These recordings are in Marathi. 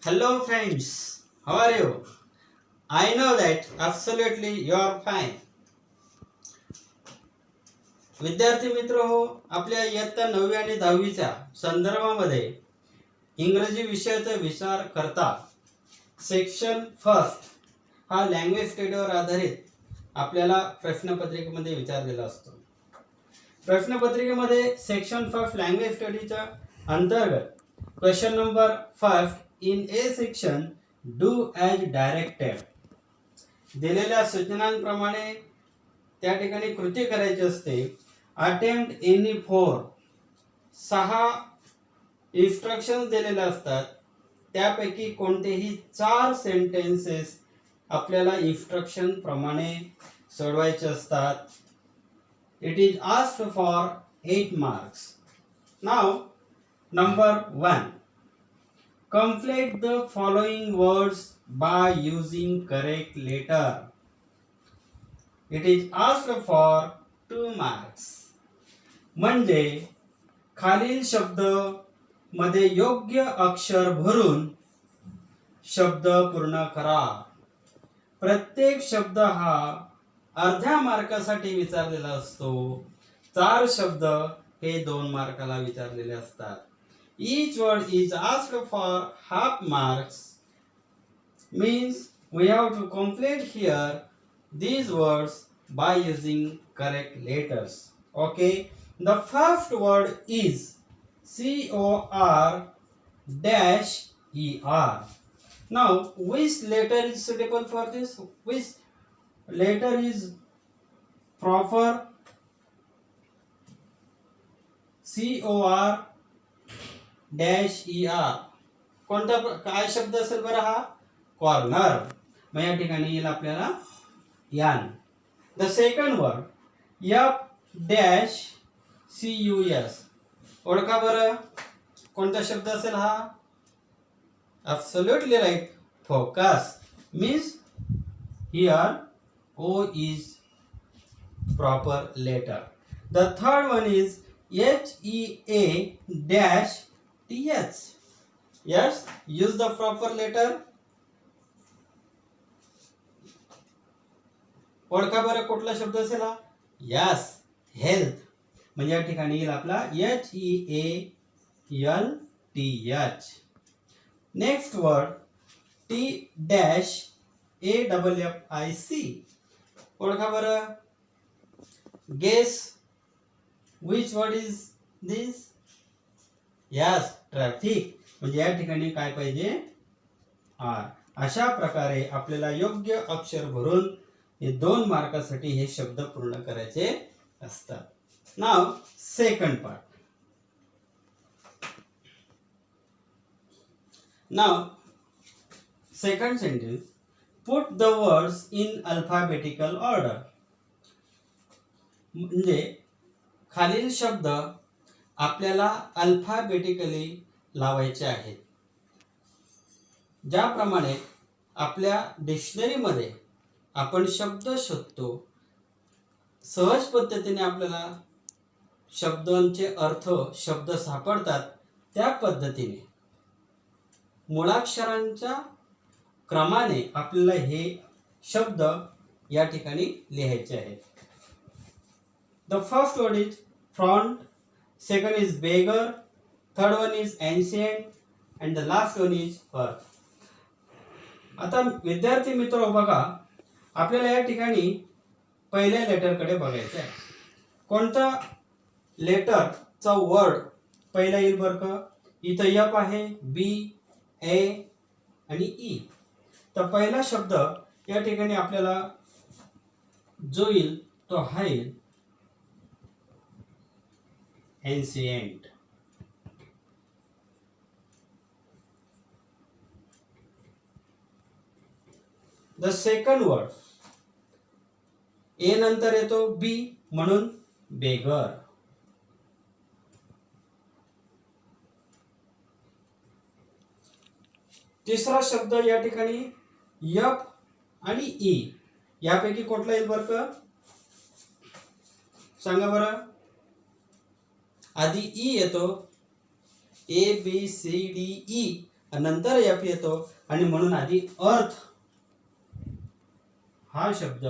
Hello friends, how are you? I know that absolutely you are fine. विद्यार्थी मित्र हो, आपल्या इयत्ता 9वी आणि 10वीच्या संदर्भामध्ये इंग्रजी विषयाचा विचार करता सेक्शन फर्स्ट हा लँग्वेज स्टडीवर आधारित आपल्याला प्रश्नपत्रिकेमध्ये विचारलेला असतो. प्रश्नपत्रिकेमध्ये सेक्शन फर्स्ट लँग्वेज स्टडीच्या अंतर्गत question number first in A section do as directed दिलेल्या सूचनांप्रमाणे त्या ठिकाणी कृती करायची असते. अटेम्प्ट एनी 6 इन्स्ट्रक्शन्स दिलेले असतात. त्यापैकी कोणतेही 4 सेंटेन्सेस आपल्याला इन्स्ट्रक्शन प्रमाणे सोडवायचे असतात. It is asked for 8 marks. Now number 1, complete the following words by using correct letter. It is asked for 2 marks. म्हणजे खालील शब्द मध्ये योग्य अक्षर भरून शब्द पूर्ण करा. प्रत्येक शब्द हा अर्ध्या मार्कासाठी विचारलेला असतो. 4 शब्द हे 2 मार्काला विचारलेले असतात. Each word is asked for half marks. Means we have to complete here these words by using correct letters. Okay, the first word is COR-ER. Now which letter is suitable for this? Which letter is proper? COR-ER. कोणता काय शब्द असेल बरं? हा कॉर्नर. मग या ठिकाणी येईल आपल्याला यान. The second word FCUS. ओळखा बरं कोणता शब्द असेल हा? Absolutely right, focus. Means here O is proper letter. The third one is HEA-TH. Yes, use the proper letter. ओळखा बरं कुठला शब्द असेल हा? Yes, health. म्हणजे या ठिकाणी येईल आपला HEALTH. Next word TAFFIC. ओळखा बरं. Guess which word is this? Yes, traffic. म्हणजे या ठिकाणी काय पाहिजे? आर. अशा प्रकारे आपल्याला योग्य अक्षर भरून हे 2 मार्कासाठी हे शब्द पूर्ण करायचे असतात. नाव सेकंड पार्ट. नाव second sentence, put the words in alphabetical order. म्हणजे खालील शब्द आपल्याला अल्फाबेटिकली लावायचे आहेत. ज्याप्रमाणे आपल्या डिक्शनरीमध्ये आपण शब्द शोधतो, सहज पद्धतीने आपल्याला शब्दांचे अर्थ शब्द सापडतात, त्या पद्धतीने मुळाक्षरांच्या क्रमाने आपल्याला हे शब्द या ठिकाणी लिहायचे आहेत. The first word is front, second is beggar, third one is ancient, and the last one is earth. आता विद्यार्थी मित्र बघा, आपल्याला या ठिकाणी पहिल्या लेटरकडे बघायचं आहे. कोणता लेटरचा वर्ड पहिला येईल बरं का? इथं F आहे, B, A आणि E. तर पहिला शब्द या ठिकाणी आपल्याला जो येईल तो हा येईल ancient. The second word A नंतर येतो B म्हणून beggar. तिसरा शब्द या ठिकाणी F आणि E यापैकी कुठला येईल बरं का? सांगा बरं. आधी E येतो, ABCDE नंतर एफ येतो आणि म्हणून आधी अर्थ हा शब्द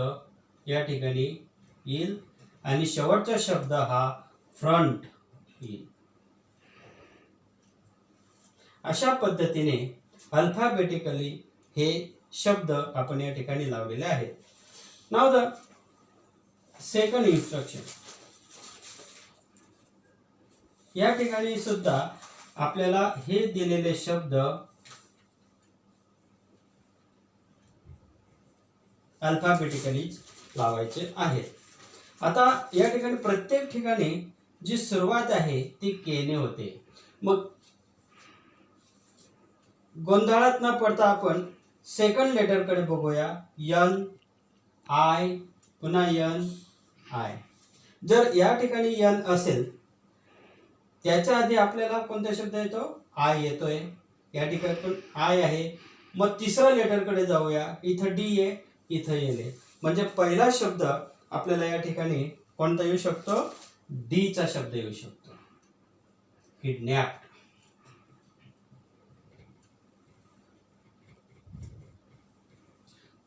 या ठिकाणी येईल आणि शेवटचा शब्द हा फ्रंट येईल. अशा पद्धतीने अल्फाबेटिकली हे शब्द आपण या ठिकाणी लावलेले आहेत. नाव द सेकंड इन्स्ट्रक्शन. या ठिकाणी सुद्धा आपल्याला हे दिलेले शब्द अल्फाबेटिकली लावायचे आहेत. आता या ठिकाणी प्रत्येक ठिकाणी जी सुरुवात आहे ती के ने होते. मग गोंधळात न पडता आपण सेकंड लेटर कडे बघूया. एन आय पुन्हा एन आय. जर या ठिकाणी एन असेल त्याच्या आधी आपल्याला कोणता शब्द येतो? आय येतोय. या ठिकाणी पण आय आहे. मग तिसऱ्या लेटर कडे जाऊया. इथं डी आहे, इथं एल आहे. म्हणजे पहिला शब्द आपल्याला या ठिकाणी कोणता येऊ शकतो? डी चा शब्द येऊ शकतो. किडनॅप.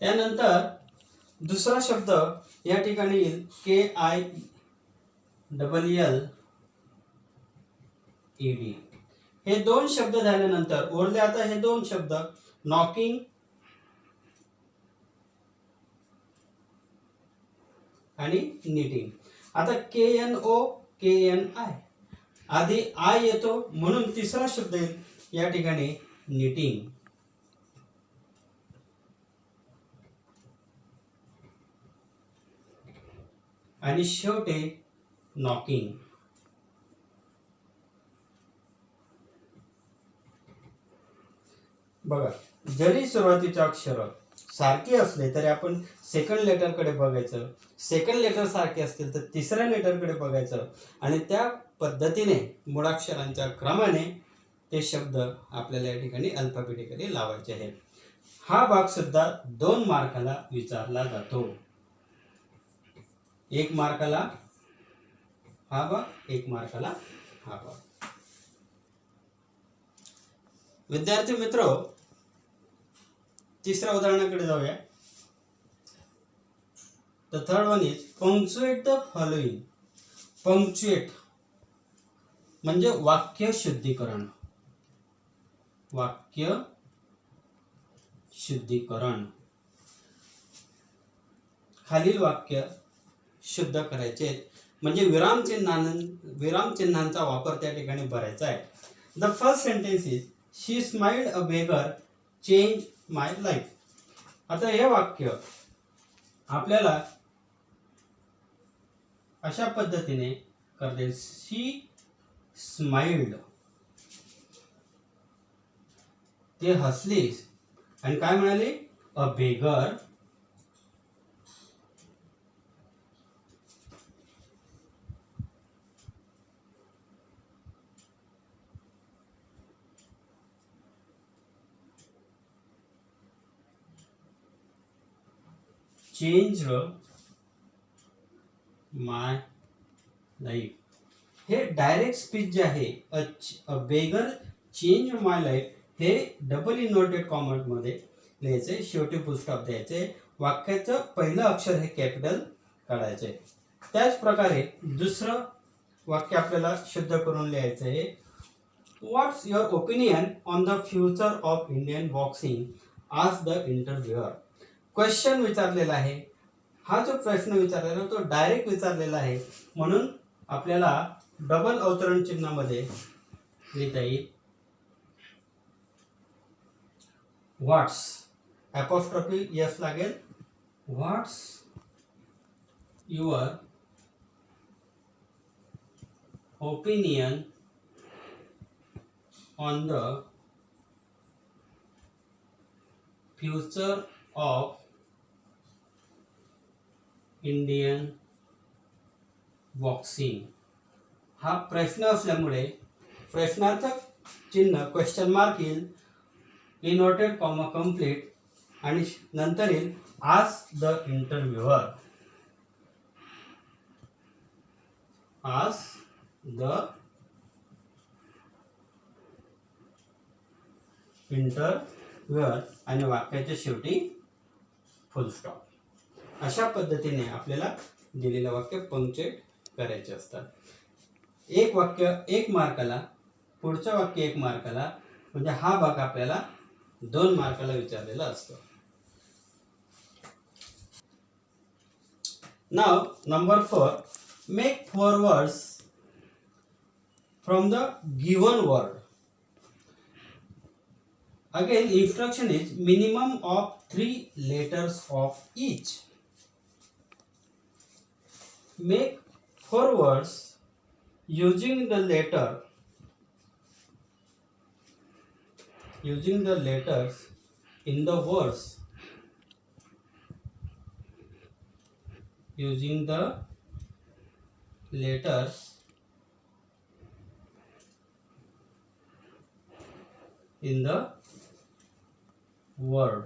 त्यानंतर दुसरा शब्द या ठिकाणी येईल के आय डबल एल ईडी. हे दोन शब्द झाल्यानंतर उरले आता हे दोन शब्द नॉकिंग आणि नीटिंग. आता K N O K N I आधी आय येतो म्हणून तिसरा शब्द येईल या ठिकाणी नीटिंग. आणि शेवटी नॉकिंग. बघा जरी सुरुवातीचे अक्षर सारखे असले तरी आपण सेकंड लेटर कडे बघायचं. सेकंड लेटर सारखे असतील तर तिसऱ्या लेटर कडे बघायचं आणि त्या पद्धतीने मुळाक्षरांच्या क्रमाने ते शब्द आपल्याला या ठिकाणी अल्फाबेटिकली लावायचे आहेत. हा भाग सुद्धा 2 मार्काला विचारला जातो. 1 मार्काला हा भाग, 1 मार्काला हा भाग. विद्यार्थी मित्र, तिसऱ्या उदाहरणाकडे जाऊया. The third one is punctuate the following. Punctuate म्हणजे वाक्य शुद्धीकरण. वाक्य शुद्धीकरण. खालील वाक्य शुद्ध करायचे म्हणजे विरामचिन्हांचा वापर त्या ठिकाणी करायचा आहे. The first sentence is she smiled a beggar change my life. आता हे वाक्य आपल्याला अशा पद्धतीने करते. शी स्माइल्ड, ते हसली आणि काय म्हणाले? अ बेगर चेंज माय लाईफ. हे डायरेक्ट स्पीच जे आहे अ बेगर चेंज माय लाईफ हे डबल इन्व्हर्टेड कॉमा मध्ये लिहायचे. शेवटी फुल स्टॉप द्यायचे. वाक्याचं पहिलं अक्षर हे कॅपिटल काढायचे. त्याच प्रकारे दुसरं वाक्य आपल्याला शुद्ध करून लिहायचं आहे. What's your opinion on the future of Indian boxing ask the interviewer. Question विचारलेला आहे. हा जो प्रश्न विचारलेला तो डायरेक्ट विचारलेला आहे म्हणून आपल्याला डबल अवतरण चिन्हामध्ये लिहिता येईल. व्हॉट्स अपॉस्ट्रॉफी यस लागेल. What's your opinion on the future of Indian boxing. हा प्रश्न असल्यामुळे प्रश्नार्थक चिन्ह क्वेश्चन मार्क येईल. इन्व्हर्टेड कॉमा कंप्लीट आणि नंतर येईल ask the interviewer. Ask the interval आणि वाक्याच्या शेवटी फुल स्टॉप. अशा पद्धतीने आपल्याला दिलेलं वाक्य पंक्चुएट करायचे असतात. एक वाक्य 1 मार्काला, पुढचं वाक्य 1 मार्काला, म्हणजे हा भाग आपल्याला 2 मार्काला विचारलेला असतो. नाव number 4, make 4 words from the given word. Again, instruction is minimum of 3 letters of each. Make 4 words using the letters in the words. Using the letters in the word.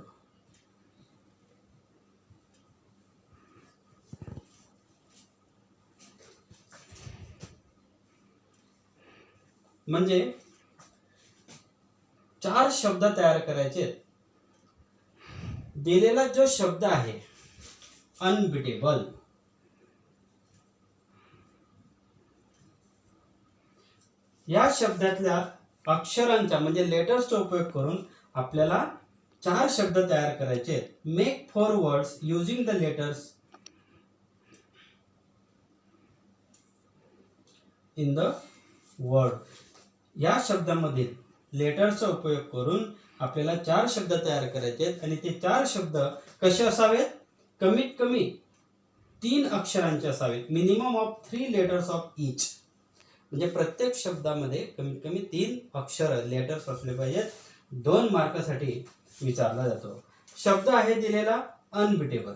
म्हणजे 4 शब्द तयार करायचे. दिलेला जो शब्द आहे अनबिटेबल, या शब्दातल्या अक्षरांचा म्हणजे लेटर्सचा उपयोग करून आपल्याला 4 शब्द तयार करायचे. Make 4 words using the letters in the word. या शब्दामध्ये लेटर्सचा उपयोग करून आपल्याला 4 शब्द तयार करायचे आहेत आणि ते 4 शब्द कसे असावेत? कमीत कमी 3 अक्षरांचे असावेत. Minimum of 3 letters of each. म्हणजे प्रत्येक शब्दामध्ये कमीत कमी 3 अक्षर लेटर्स असले पाहिजेत. 2 मार्कासाठी विचारला जातो. शब्द आहे दिलेला अनबिटेबल.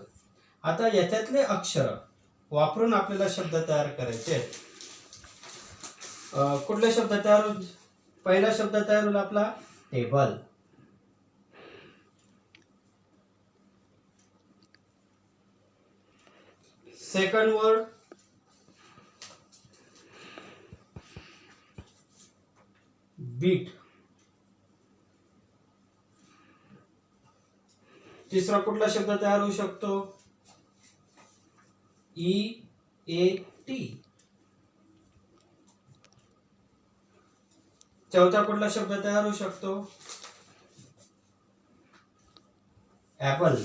आता याच्यातले अक्षर वापरून आपल्याला शब्द तयार करायचे आहेत. कुठले शब्द तयार होईल? पहिला शब्द तयार होईल आपला टेबल. Second word bit. तिसरा कुठला शब्द तयार होऊ शकतो? EAT. चौथा कुठला शब्द तयार होऊ शकतो? ऍपल.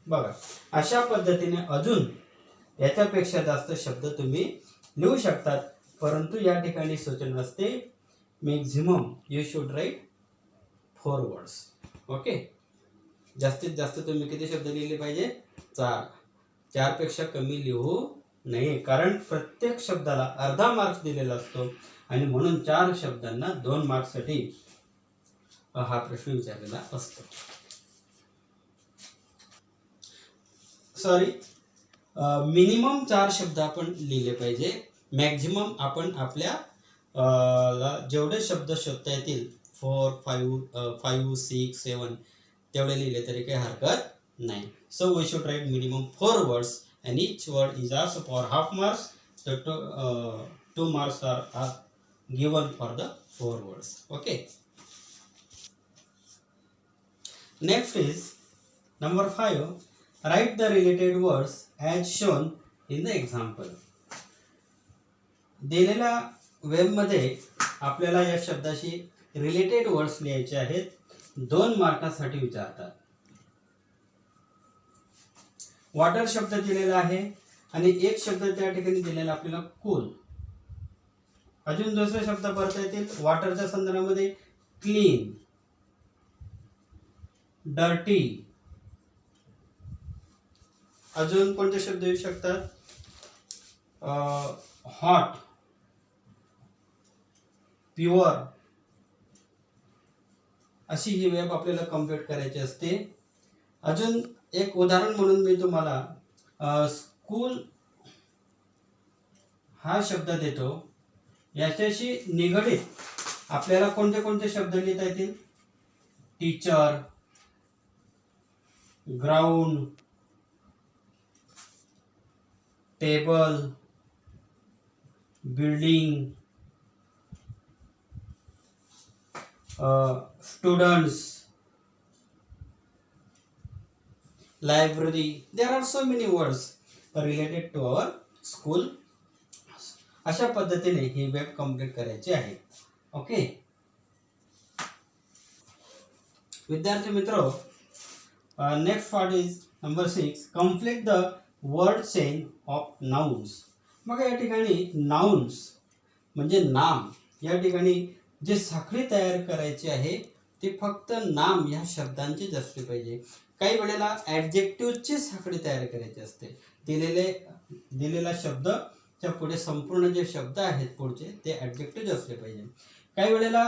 बघा, अशा पद्धतीने अजून याच्यापेक्षा जास्त शब्द तुम्ही लिहू शकतात, परंतु या ठिकाणी सूचना असते maximum you should write 4 words. Okay. जास्तीत जास्त तुम्ही किती शब्द लिहिले पाहिजे? 4. 4 पेक्षा कमी लिहू नये, कारण प्रत्येक शब्दाला अर्धा मार्क्स दिलेला असतो आणि म्हणून 4 शब्दांना 2 मार्क्ससाठी हा प्रश्न विचारलेला असतो. सॉरी, मिनिमम 4 शब्द आपण लिहिले पाहिजे. मॅक्झिमम आपण आपल्या जेवढे शब्द शोधता येतील 4, 5, 6, 7 तेवढे लिहिले तरी काही हरकत नाही. So we should write minimum 4 words and each word is also for half marks. So 2 marks are given for the 4 words. Okay. Next is number 5. Write the related words as shown in the example. दिलेल्या वेबमध्ये आपल्याला या शब्दाशी रिलेटेड वर्ड्स लिहायचे आहेत. 2 मार्कासाठी विचारतात. वॉटर शब्द दिलेला आहे आणि एक शब्द त्या ठिकाणी दिलेला आपल्याला कूल. अजून दुसरे शब्द भरता येतील वॉटरच्या संदर्भामध्ये क्लीन, डर्टी. अजून कोणते शब्द येऊ शकतात? Hot, pure. अशी ही वेब आपल्याला कम्प्लीट करायची असते. अजून एक उदाहरण म्हणून मी तुम्हाला स्कूल हा शब्द देतो. याच्याशी निगडीत आपल्याला कोणते कोणते शब्द लिहिता येतील? Teacher, ground, table, building, students, library. There are so many words related to our school. अशा पद्धतीने ही वेब कंप्लीट करायची आहे. ओके विद्यार्थी मित्रो, next part is number 6. Complete the word chain of nouns. मग या ठिकाणी नाउन्स म्हणजे नाम, या ठिकाणी जे साखळी तयार करायची आहे ती फक्त नाम या शब्दांचीच असली पाहिजे. काही वेळेला ॲडजेक्टिव्हची साखळी तयार करायची असते. दिलेला शब्दच्या पुढे संपूर्ण जे शब्द आहेत पुढचे ते ॲडजेक्टिव्ह असले पाहिजे. काही वेळेला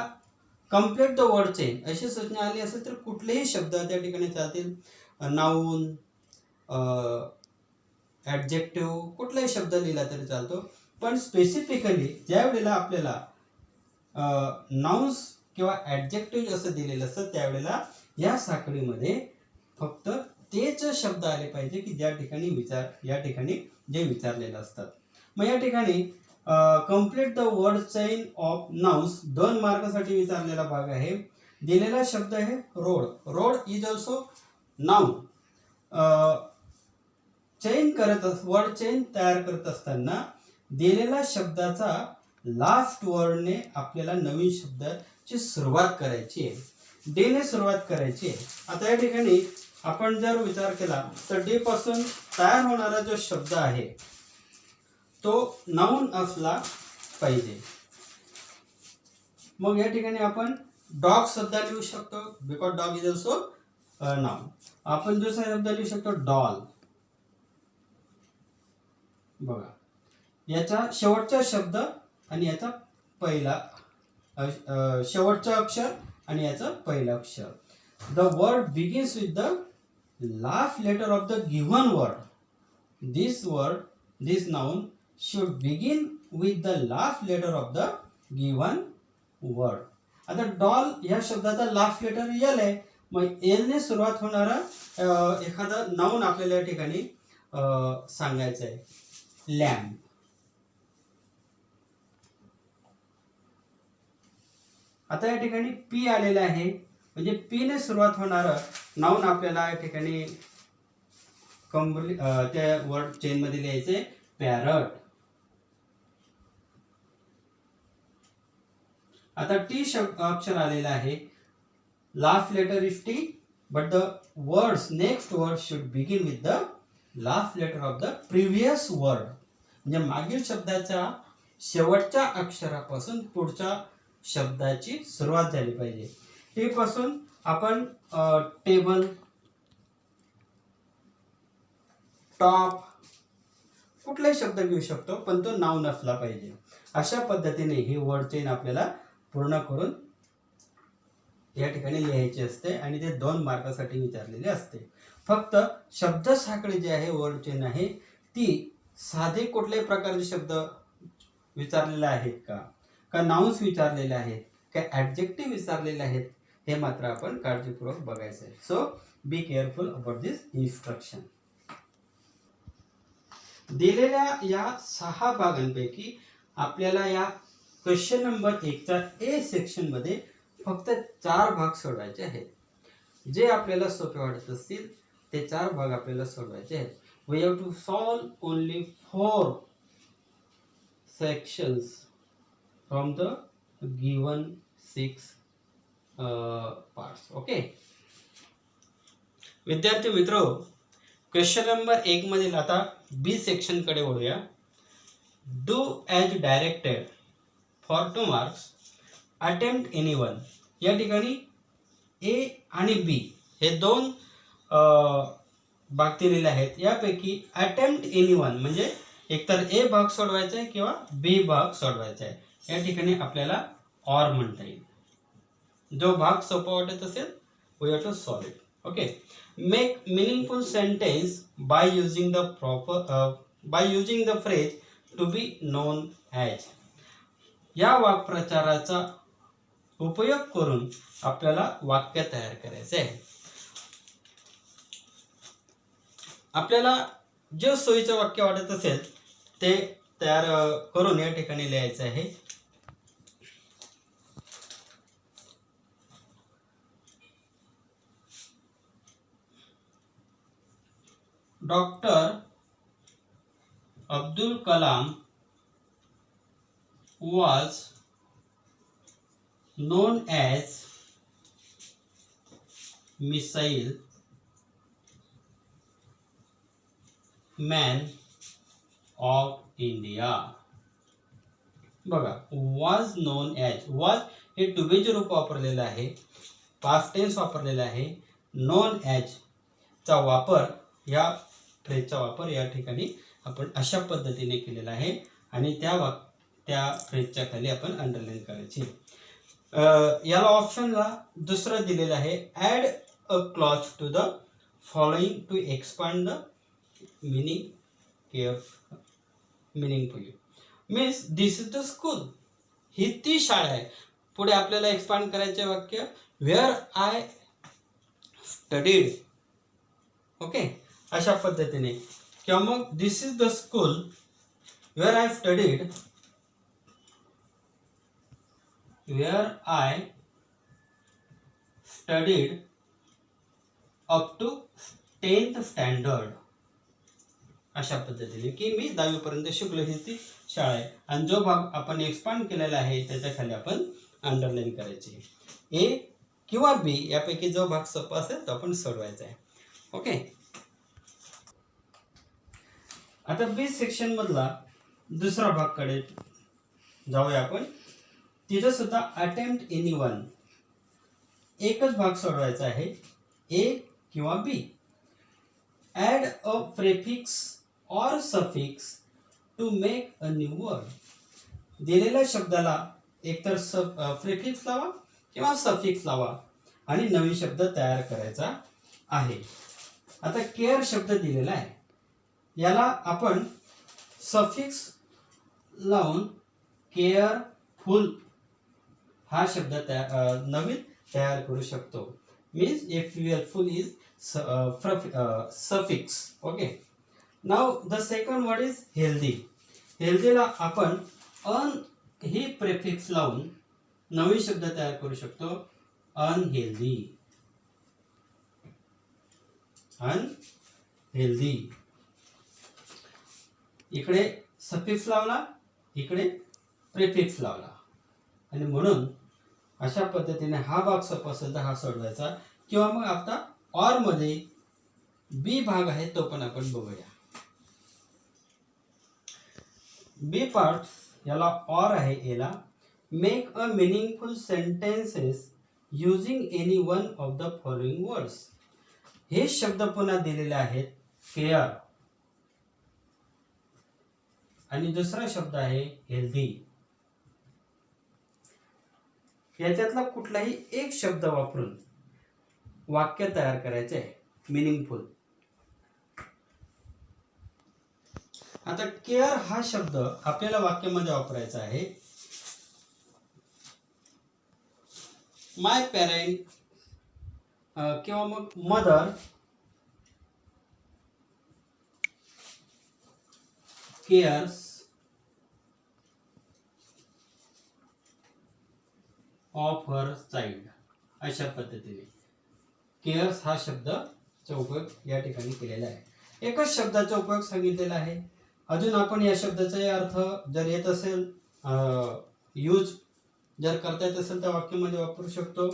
कंप्लीट द वर्ड चेन अशी सूचना आली असेल तर कुठलेही शब्द त्या ठिकाणी चालतील. नाऊन, ॲडजेक्टिव्ह, कुठलाही शब्द लिहिला तरी चालतो. पण स्पेसिफिकली ज्या वेळेला आपल्याला नाउन्स किंवा ॲडजेक्टिव्ह असं दिलेलं असतं त्यावेळेला या साखळीमध्ये फक्त तेच शब्द आले पाहिजे की ज्या ठिकाणी या ठिकाणी जे विचारलेलं असतात. मग या ठिकाणी complete the word chain of nouns 2 मार्कासाठी विचारलेला भाग आहे. दिलेला शब्द आहे road. Road is also noun. Word chain तयार करत असताना दिलेल्या शब्दाचा लास्ट वर्डने आपल्याला नवीन शब्दाची सुरुवात करायची आहे. डी ने सुरुवात करायची आहे. आता या ठिकाणी आपण जर विचार केला तर डी पासून तयार होणारा जो शब्द आहे तो नाउन असला पाहिजे. मग या ठिकाणी आपण डॉग सुद्धा लिहू शकतो, because dog is also noun. आपण दुसरा शब्द लिहू शकतो डॉल. बघा, याचा शेवटचा शब्द आणि याचा पहिला शेवटचा अक्षर आणि याचं पहिलं अक्षर. The word begins with the last letter of the given word. This noun should begin with the last letter of the given word. आता डॉल या शब्दाचा लास्ट लेटर एल आहे. मग एल ने सुरुवात होणारा एखादा नाउन आपल्याला या ठिकाणी सांगायचं आहे. लॅम्प. आता या ठिकाणी पी आलेला आहे म्हणजे पी ने सुरुवात होणारा नाउन आपल्याला या ठिकाणी त्या वर्ड चेन मध्ये लिहायचे. पॅरट. आता टी अक्षर आलेला आहे. Last letter is T but the words next word should begin with the last letter of the previous word. म्हणजे मागील शब्दाच्या शेवटच्या अक्षरापासून पुढच्या शब्दाची सुरुवात झाली पाहिजे. टी पासून आपण टेबल, टॉप कुठलाही शब्द घेऊ शकतो पण तो नाउन असला पाहिजे. अशा पद्धतीने ही वर्ड चेन आपल्याला पूर्ण करून या ठिकाणी लिहायची असते आणि ते 2 मार्कासाठी विचारलेले असते. फक्त शब्द साखळी जी आहे वर्ड चेन आहे ती साधे कुठल्याही प्रकारचे शब्द विचारलेले आहेत का नाउन्स विचारलेले आहेत का ॲडजेक्टिव्ह विचारलेले आहेत हे मात्र आपण काळजीपूर्वक बघायचं आहे. So be careful about this instruction. दिलेल्या या 6 भागांपैकी आपल्याला या क्वेश्चन नंबर 1च्या ए सेक्शन मध्ये फक्त 4 भाग सोडवायचे आहेत. जे आपल्याला सोपे वाटत असतील ते 4 भाग आपल्याला सोडवायचे आहेत. We have to solve only 4 sections from the given 6 parts. Okay विद्यार्थी मित्रो, क्वेश्चन नंबर 1 मधील आता बी सेक्शन कडे वळूया. Do as directed for 2 marks. Attempt anyone. या ठिकाणी ए आणि बी हे 2 भाग दिलेले आहेत. यापैकी अटेम्प्ट एनीवन म्हणजे एकतर ए भाग सोडवायचा आहे किंवा बी भाग सोडवायचा आहे. या ठिकाणी आपल्याला ऑर म्हणता येईल. जो भाग सोपा वाटत असेल we have to solve it. Okay. Make meaningful sentence by using the phrase to be known as. या वाक्प्रचाराचा उपयोग करून आपल्याला वाक्य तयार करायचे आहे. आपल्याला जे सोयीचं वाक्य वाटत असेल ते तयार करून या ठिकाणी लिहायचं आहे. Doctor Abdul Kalam was known as missile man of India. बघा, was known as, was हे टू बीचे रूप वापरलेलं आहे, पास्ट टेन्स वापरलेलं आहे. known as चा वापर, या फ्रेजचा वापर या ठिकाणी आपण अशा पद्धतीने केलेला आहे आणि त्या फ्रेजच्या खाली आपण अंडरलाईन करायची. याला ऑप्शनला दुसरं दिलेलं आहे, add a clause to the following to expand the meaningfully. Means this is the school, ही ती शाळा आहे. पुढे आपल्याला एक्सपांड करायचे वाक्य, वेअर आय स्टडीड. ओके, अशा पद्धतीने. किंवा मग this is the school where I studied, where I studied up to 10th standard. अशा पद्धतीने की मी 10वी पर्यंत शिकलो, ही ती शाळा आहे. आणि जो भाग आपण एक्सपांड केलेला आहे त्याच्या खाली आपण अंडरलाईन करायची. ए किंवा बी यापैकी जो भाग सोपा असेल तो आपण सोडवायचा आहे. ओके, आता बी सेक्शन मधला दुसरा भागकडे जाऊया आपण. तिथं सुद्धा अटेम्प्ट एनी वन, एकच भाग सोडवायचा आहे, ए किंवा B. Add a prefix or suffix to make a new word. दिलेल्या शब्दाला एकतर प्रेफिक्स लावा किंवा सफिक्स लावा आणि नवीन शब्द तयार करायचा आहे. आता केअर शब्द दिलेला आहे, याला आपण सफिक्स लावून केअरफुल हा शब्द नवीन तयार करू शकतो. Means A careful is suffix. Okay, now the second word is healthy. हेल्दीला आपण अन ही प्रेफिक्स लावून नवीन शब्द तयार करू शकतो, अनहेल्दी. अनहेल्दी, इकडे सफिक्स लावला, इकडे प्रेफिक्स लावला आणि म्हणून अशा पद्धतीने हा भाग सोपा असेल तर हा सोडवायचा. किंवा मग आता ऑर मध्ये बी भाग आहे तो पण आपण बघूया. बी पार्ट याला ऑर आहे, एला. Make a meaningful sentences using any one of the following words. हे शब्द पुन्हा दिलेले आहेत, केअर आणि दुसरा शब्द आहे हेल्दी. याच्यातला कुठलाही एक शब्द वापरून वाक्य तयार करायचे आहे, मिनिंगफुल. आता केअर हा शब्द आपल्याला वाक्यामध्ये वापरायचा आहे. माय पेरेंट किंवा मग mother CARES of her child. अशा पद्धतीने केअर्स हा शब्दाचा उपयोग या ठिकाणी केलेला आहे. एकच शब्दाचा उपयोग सांगितलेला आहे. अजून आपण या शब्दाचा अर्थ जर येत असेल, यूज जर करता येत असेल तर वाक्यामध्ये वापरू शकतो.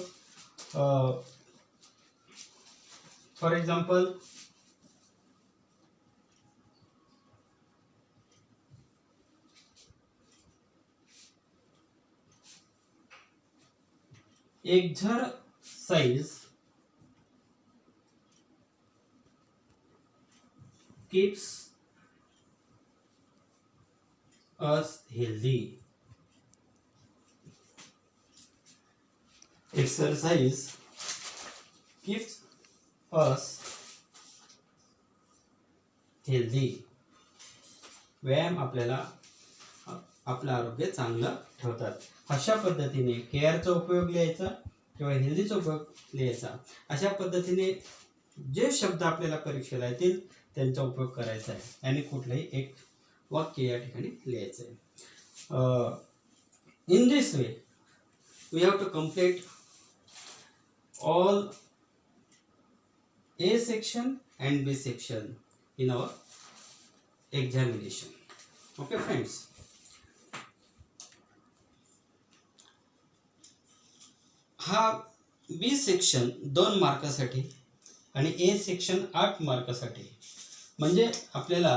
For example, exercise keeps us healthy. Exercise keeps us healthy. व्यायाम आपल्याला आपलं आरोग्य चांगलं ठेवतात. अशा पद्धतीने केअरचा उपयोग लिहायचा किंवा हेल्दीचा उपयोग लिहायचा. अशा पद्धतीने जे शब्द आपल्याला परीक्षेला येतील त्यांचा उपयोग करायचा आहे आणि कुठलंही एक वाक्य या ठिकाणी लिहायचं आहे. In this way we have to complete all A section and B section. in our examination. Okay friends. हा बी सेक्शन 2 मार्कासाठी आणि ए सेक्शन 8 मार्कासाठी, म्हणजे आपल्याला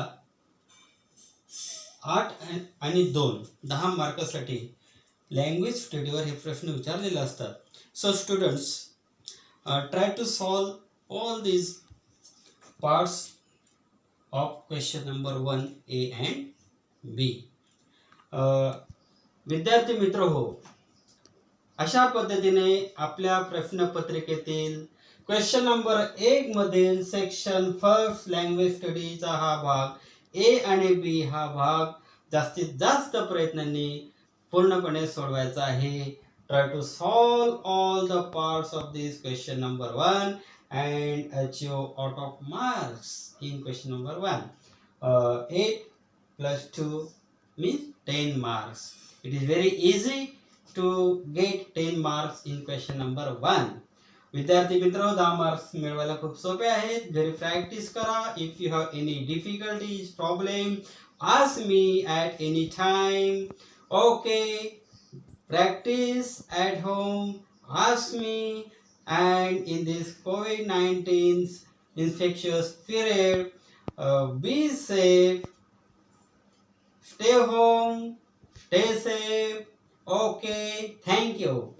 8 आणि 2 10 मार्कासाठी लँग्वेज स्टडीवर हे प्रश्न विचारलेले असतात. So students, try to solve all these parts of question number 1 A and B. विद्यार्थी मित्र हो, अशा पद्धतीने आपल्या प्रश्नपत्रिकेतील क्वेश्चन नंबर 1 मधील सेक्शन फर्स्ट लँग्वेज स्टडीचा हा भाग ए आणि बी हा भाग जास्तीत जास्त प्रयत्नांनी पूर्णपणे सोडवायचा आहे. Try to solve all the parts of this question number 1 and achieve out of marks in question number 1. 8 plus 2 means 10 marks. It is very easy to get 10 marks in question number 1. विद्यार्थी मित्र, 10 मार्क्स मिळवायला खूप सोपे आहेत. घरी प्रॅक्टिस करा. If you have any difficulties, problem, ask me at any time. Okay, practice at home, ask me. And in this COVID-19 infectious period, be safe, stay home, stay safe. Okay, thank you.